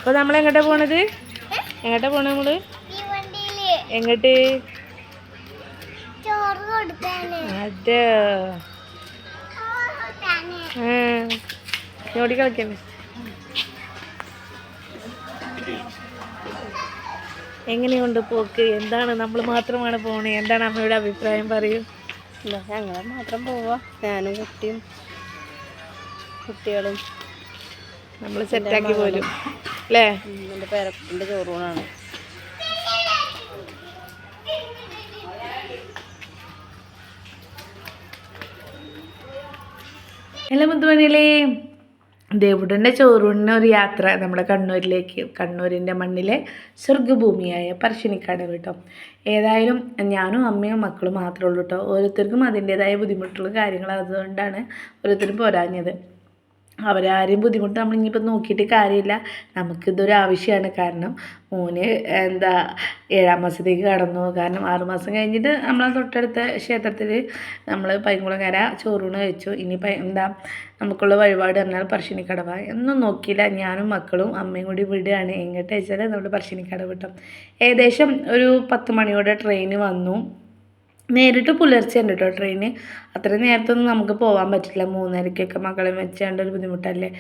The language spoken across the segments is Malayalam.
അപ്പോൾ നമ്മൾ എങ്ങോട്ടാ പോണത്? എങ്ങോട്ടാ പോണത് നമ്മൾ? എങ്ങോട്ട്? അതെ ഓടി കളിക്കണ്ടേ? എങ്ങനെയുണ്ട് പോക്ക്? എന്താണ് നമ്മൾ മാത്രമാണ് പോണേ? എന്താണ് അമ്മയുടെ അഭിപ്രായം? പറയൂ. ഞങ്ങൾ മാത്രം പോവാ, ഞാനും കുട്ടികളും നമ്മൾ സെറ്റാക്കി പോലും അല്ലേ? എൻ്റെ പേരക്കുട്ടിൻ്റെ ചോറൂണാണ്. എല്ലാ മുത്തുമണിയിലേ, ദേവുടൻ്റെ ചോറൂണിന് ഒരു യാത്ര നമ്മുടെ കണ്ണൂരിലേക്ക്, കണ്ണൂരിൻ്റെ മണ്ണിലെ സ്വർഗ്ഗഭൂമിയായ പറശ്ശിനിക്കടവ് കേട്ടോ. ഏതായാലും ഞാനും അമ്മയും മക്കളും മാത്രമേ ഉള്ളൂ കേട്ടോ. ഓരോരുത്തർക്കും അതിൻ്റേതായ ബുദ്ധിമുട്ടുള്ള കാര്യങ്ങൾ, അതുകൊണ്ടാണ് ഓരോരുത്തരും പോരാഞ്ഞത്. അവരാരെയും ബുദ്ധിമുട്ട് നമ്മളിനിയിപ്പോൾ നോക്കിയിട്ട് കാര്യമില്ല. നമുക്കിതൊരു ആവശ്യമാണ്. കാരണം മോന് 7-ാം മാസത്തേക്ക് കടന്നു. കാരണം 6 മാസം കഴിഞ്ഞിട്ട് നമ്മളെ തൊട്ടടുത്ത ക്ഷേത്രത്തിൽ നമ്മൾ പൈങ്കുളങ്ങര ചോറൂണ് കഴിച്ചു. ഇനിയിപ്പോൾ നമുക്കുള്ള വഴിപാട് പറഞ്ഞാൽ പറശ്ശിനിക്കടവ. ഒന്നും നോക്കിയില്ല, ഞാനും മക്കളും അമ്മയും കൂടി വിടുകയാണ്. എങ്ങോട്ട് വെച്ചാൽ നമ്മുടെ പറശ്ശിനിക്കടവ് കിട്ടും. ഏകദേശം ഒരു 10 മണിയോടെ ട്രെയിന് വന്നു. നേരിട്ട് പുലർച്ചെ ഉണ്ട് കേട്ടോ ട്രെയിന്. അത്രയും നേരത്തൊന്നും നമുക്ക് പോകാൻ പറ്റില്ല. 3:30-ക്കൊക്കെ മക്കളെ വെച്ചാണ്ട് ഒരു ബുദ്ധിമുട്ടല്ലേ.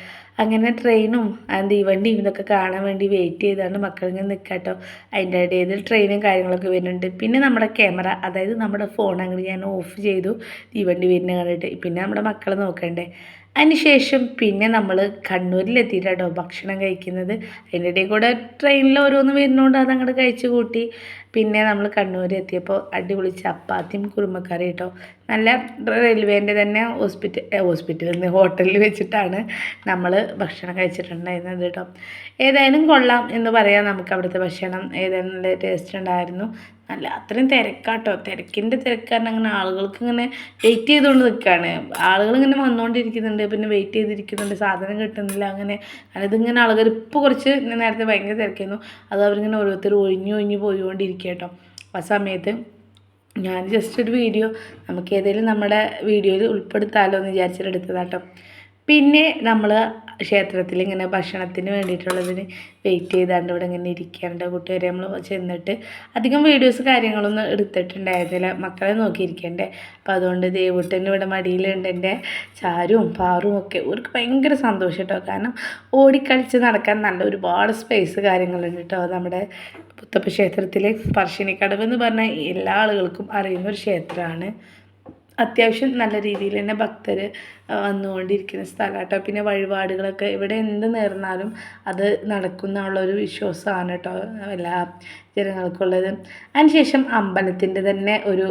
അങ്ങനെ ട്രെയിനും തീവണ്ടിയും ഇതൊക്കെ കാണാൻ വേണ്ടി വെയിറ്റ് ചെയ്താണ് മക്കളിങ്ങനെ നിൽക്കുക കേട്ടോ. അതിൻ്റെ ഇടയിൽ ട്രെയിനും കാര്യങ്ങളൊക്കെ വരുന്നുണ്ട്. പിന്നെ നമ്മുടെ ക്യാമറ, അതായത് നമ്മുടെ ഫോൺ അങ്ങനെ ഞാൻ ഓഫ് ചെയ്തു, തീവണ്ടി വരുന്ന കണ്ടിട്ട്. പിന്നെ നമ്മുടെ മക്കളെ നോക്കണ്ടേ. അതിനുശേഷം പിന്നെ നമ്മൾ കണ്ണൂരിലെത്തിയിട്ടാട്ടോ ഭക്ഷണം കഴിക്കുന്നത്. അതിൻ്റെ ഇടയിൽ കൂടെ ട്രെയിനിൽ ഓരോന്ന് വരുന്നതുകൊണ്ട് അതങ്ങോട്ട് കഴിച്ച് കൂട്ടി. പിന്നെ നമ്മൾ കണ്ണൂർ എത്തിയപ്പോൾ അടിപൊളി ചപ്പാത്തിയും കുറുമക്കറി കേട്ടോ. നല്ല റെയിൽവേൻ്റെ തന്നെ ഹോസ്പിറ്റലിൽ നിന്ന് ഹോട്ടലിൽ വെച്ചിട്ടാണ് നമ്മൾ ഭക്ഷണം കഴിച്ചിട്ടുണ്ടായിരുന്നത് കേട്ടോ. ഏതായാലും കൊള്ളാം എന്ന് പറയാം നമുക്ക് അവിടുത്തെ ഭക്ഷണം. ഏതായാലും നല്ല ടേസ്റ്റ് ഉണ്ടായിരുന്നു. നല്ല അത്രയും തിരക്കാട്ടോ. തിരക്കിൻ്റെ തിരക്കാരണം അങ്ങനെ ആളുകൾക്ക് ഇങ്ങനെ വെയിറ്റ് ചെയ്തുകൊണ്ട് നിൽക്കുകയാണ്. ആളുകളിങ്ങനെ വന്നുകൊണ്ടിരിക്കുന്നുണ്ട്, പിന്നെ വെയിറ്റ് ചെയ്തിരിക്കുന്നുണ്ട്, സാധനം കിട്ടുന്നില്ല. അങ്ങനെ അതിങ്ങനെ ആളുകൾ ഇപ്പോൾ കുറച്ച് നേരത്തെ ഭയങ്കര തിരക്കായിരുന്നു. അത് അവരിങ്ങനെ ഓരോരുത്തർ ഒഴിഞ്ഞു പോയിക്കൊണ്ടിരിക്കുക കേട്ടോ. ആ സമയത്ത് ഞാൻ ജസ്റ്റ് ഒരു വീഡിയോ നമുക്ക് ഏതെങ്കിലും നമ്മുടെ വീഡിയോയിൽ ഉൾപ്പെടുത്താമല്ലോ എന്ന് വിചാരിച്ചിട്ട് എടുത്തതാട്ടോ. പിന്നെ നമ്മൾ ക്ഷേത്രത്തിൽ ഇങ്ങനെ ഭക്ഷണത്തിന് വേണ്ടിയിട്ടുള്ളതിന് വെയിറ്റ് ചെയ്താണ്ട് ഇവിടെ ഇങ്ങനെ ഇരിക്കാറുണ്ട്. കൂട്ടുകാരെ നമ്മൾ ചെന്നിട്ട് അധികം വീഡിയോസ് കാര്യങ്ങളൊന്നും എടുത്തിട്ടുണ്ടായിരുന്നില്ല, മക്കളെ നോക്കിയിരിക്കണ്ടേ. അപ്പം അതുകൊണ്ട് ദേവുട്ടന് ഇവിടെ മടിയിലുണ്ട്. എൻ്റെ ചാരും പാറും ഒക്കെ അവർക്ക് ഭയങ്കര സന്തോഷം കേട്ടോ. കാരണം ഓടിക്കളിച്ച് നടക്കാൻ നല്ല ഒരുപാട് സ്പേസ് കാര്യങ്ങളുണ്ട് കേട്ടോ. നമ്മുടെ പുത്തപ്പ ക്ഷേത്രത്തിൽ പറശ്ശിനിക്കടവ് എന്ന് പറഞ്ഞാൽ എല്ലാ ആളുകൾക്കും അറിയുന്നൊരു ക്ഷേത്രമാണ്. അത്യാവശ്യം നല്ല രീതിയിൽ തന്നെ ഭക്തർ വന്നുകൊണ്ടിരിക്കുന്ന സ്ഥലം കേട്ടോ. പിന്നെ വഴിപാടുകളൊക്കെ ഇവിടെ എന്ത് നേർന്നാലും അത് നടക്കുന്നുള്ളൊരു വിശ്വാസമാണ് കേട്ടോ എല്ലാ ജനങ്ങൾക്കുള്ളത്. അതിനുശേഷം അമ്പലത്തിൻ്റെ തന്നെ ഒരു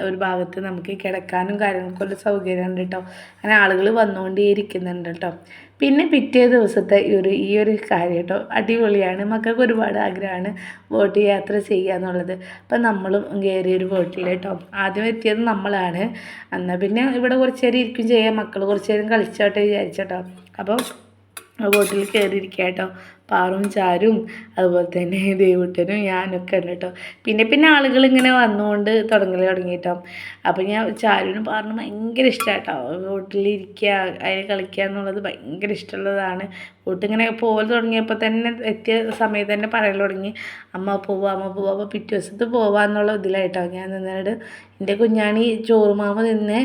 ഒരു ഭാഗത്ത് നമുക്ക് കിടക്കാനും കാര്യങ്ങൾക്കുള്ള സൗകര്യമുണ്ട് കേട്ടോ. അങ്ങനെ ആളുകൾ വന്നുകൊണ്ടേയിരിക്കുന്നുണ്ട് കേട്ടോ. പിന്നെ പിറ്റേ ദിവസത്തെ ഈ ഒരു കാര്യം കേട്ടോ അടിപൊളിയാണ്. മക്കൾക്ക് ഒരുപാട് ആഗ്രഹമാണ് ബോട്ട് യാത്ര ചെയ്യുക എന്നുള്ളത്. അപ്പം നമ്മളും കയറിയൊരു ബോട്ടിൽ കേട്ടോ. ആദ്യം എത്തിയത് നമ്മളാണ്. എന്നാൽ പിന്നെ ഇവിടെ കുറച്ച് നേരം ഇരിക്കും ചെയ്യാം, മക്കൾ കുറച്ച് നേരം കളിച്ചോട്ടെ വിചാരിച്ചോട്ടോ. അപ്പോൾ ബോട്ടിൽ കയറിയിരിക്കുക കേട്ടോ. പാറും ചാരും അതുപോലെ തന്നെ ദേവുട്ടനും ഞാനൊക്കെ ഉണ്ട് കേട്ടോ. പിന്നെ ആളുകൾ ഇങ്ങനെ വന്നുകൊണ്ട് തുടങ്ങി കേട്ടോ. അപ്പോൾ ഞാൻ ചാരുവിനും പാറിനും ഭയങ്കര ഇഷ്ടമാണ് കേട്ടോ. ബോട്ടിലിരിക്കുക, അതിൽ കളിക്കുക എന്നുള്ളത് ഭയങ്കര ഇഷ്ടമുള്ളതാണ്. ബോട്ടിങ്ങനെ പോകൽ തുടങ്ങിയപ്പോൾ തന്നെ എത്തിയ സമയത്ത് തന്നെ പറയൽ തുടങ്ങി, അമ്മ പോവാ. അപ്പോൾ പിറ്റേ ദിവസത്ത് പോവാന്നുള്ള ഇതിലായിട്ടോ ഞാൻ നിന്നിട്ട്. എൻ്റെ കുഞ്ഞാണി ചോറുമാമ നിന്ന്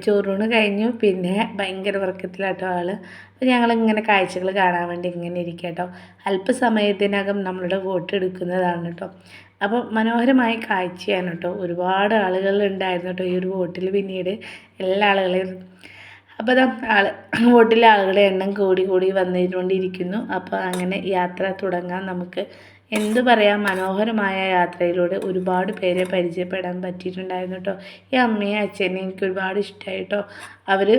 ചോറൂണ് കഴിഞ്ഞു. പിന്നെ ഭയങ്കര ഉറക്കത്തിലാട്ടോ ആൾ. അപ്പോൾ ഞങ്ങളിങ്ങനെ കാഴ്ചകൾ കാണാൻ വേണ്ടി ഇങ്ങനെ ഇരിക്കുക കേട്ടോ. അല്പസമയത്തിനകം നമ്മളുടെ ബോട്ട് എടുക്കുന്നതാണ് കേട്ടോ. അപ്പോൾ മനോഹരമായ കാഴ്ചയാണ് കേട്ടോ. ഒരുപാട് ആളുകൾ ഉണ്ടായിരുന്നു കേട്ടോ ഈ ഒരു ബോട്ടിൽ. പിന്നീട് എല്ലാ ആളുകളെയും അപ്പോൾ ബോട്ടിലെ ആളുകളുടെ എണ്ണം കൂടി വന്നുകൊണ്ടിരിക്കുന്നു. അപ്പോൾ അങ്ങനെ യാത്ര തുടങ്ങാൻ നമുക്ക്. എന്ത് പറയാം, മനോഹരമായ യാത്രയിലൂടെ ഒരുപാട് പേരെ പരിചയപ്പെടാൻ പറ്റിയിട്ടുണ്ടായിരുന്നു കേട്ടോ. ഈ അമ്മയും അച്ഛനെയും എനിക്ക് ഒരുപാട് ഇഷ്ടമായി കേട്ടോ. അവർ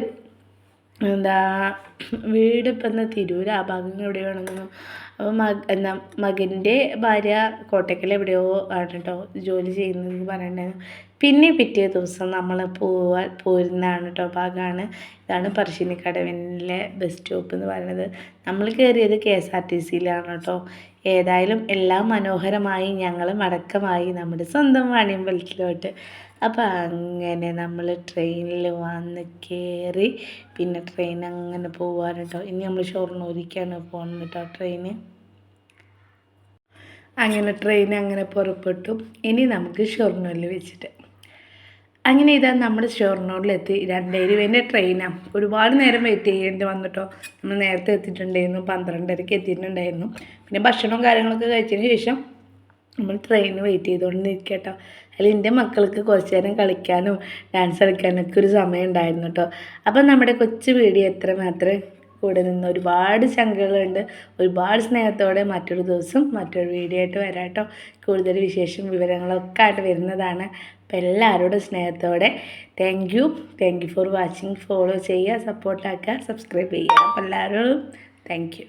വീട് ഇപ്പം തിരൂർ ആ ഭാഗം എവിടെയോ ആണെന്നു. അപ്പോൾ മകൻ്റെ ഭാര്യ കോട്ടയ്ക്കൽ എവിടെയോ ആണ് കേട്ടോ ജോലി ചെയ്യുന്നതെന്ന് പറയണ്ടായിരുന്നു. പിന്നെ പിറ്റേ ദിവസം നമ്മൾ പോരുന്നതാണ് കേട്ടോ ഭാഗമാണ്. ഇതാണ് പറശ്ശിനിക്കടവിലെ ബസ് സ്റ്റോപ്പ് എന്ന് പറയുന്നത്. നമ്മൾ കയറിയത് KSRTCയിലാണ് കേട്ടോ. ഏതായാലും എല്ലാം മനോഹരമായി ഞങ്ങൾ മടക്കമായി നമ്മുടെ സ്വന്തം വാണിയമ്പലത്തിലോട്ട്. അപ്പോൾ അങ്ങനെ നമ്മൾ ട്രെയിനിൽ വന്ന് കയറി. പിന്നെ ട്രെയിൻ അങ്ങനെ പോകാൻ കേട്ടോ. ഇനി നമ്മൾ ഷൊർണൂരിലേക്കാണ് പോകുന്നത് കേട്ടോ ട്രെയിന്. അങ്ങനെ ട്രെയിൻ അങ്ങനെ പുറപ്പെട്ടു. ഇനി നമുക്ക് ഷൊർണൂരിൽ വെച്ചിട്ട് അങ്ങനെ ഇതാ നമ്മൾ ഷൊർണൂരിലെത്തി. 2:20 ട്രെയിനാണ്. ഒരുപാട് നേരം വെയിറ്റ് ചെയ്യേണ്ടി വന്നിട്ടോ. നമ്മൾ നേരത്തെ എത്തിയിട്ടുണ്ടായിരുന്നു, 12:30 എത്തിയിട്ടുണ്ടായിരുന്നു. പിന്നെ ഭക്ഷണവും കാര്യങ്ങളൊക്കെ കഴിച്ചതിന് ശേഷം നമ്മൾ ട്രെയിന് വെയിറ്റ് ചെയ്തുകൊണ്ട് കേട്ടോ. അതിൽ എൻ്റെ മക്കൾക്ക് കുറച്ച് നേരം കളിക്കാനും ഡാൻസ് കളിക്കാനൊക്കെ ഒരു സമയം ഉണ്ടായിരുന്നു കേട്ടോ. അപ്പം നമ്മുടെ കൊച്ചു വീഡിയോ എത്ര മാത്രമേ കൂടെ നിന്ന് ഒരുപാട് ശങ്കകളുണ്ട്. ഒരുപാട് സ്നേഹത്തോടെ മറ്റൊരു ദിവസം മറ്റൊരു വീഡിയോ ആയിട്ട് വരാം കേട്ടോ. കൂടുതൽ വിശേഷം വിവരങ്ങളൊക്കെ ആയിട്ട് വരുന്നതാണ്. അപ്പം എല്ലാവരോടും സ്നേഹത്തോടെ thank you for watching. Follow ചെയ്യുക, സപ്പോർട്ടാക്കുക, സബ്സ്ക്രൈബ് ചെയ്യുക. അപ്പം എല്ലാവരോടും താങ്ക് യു.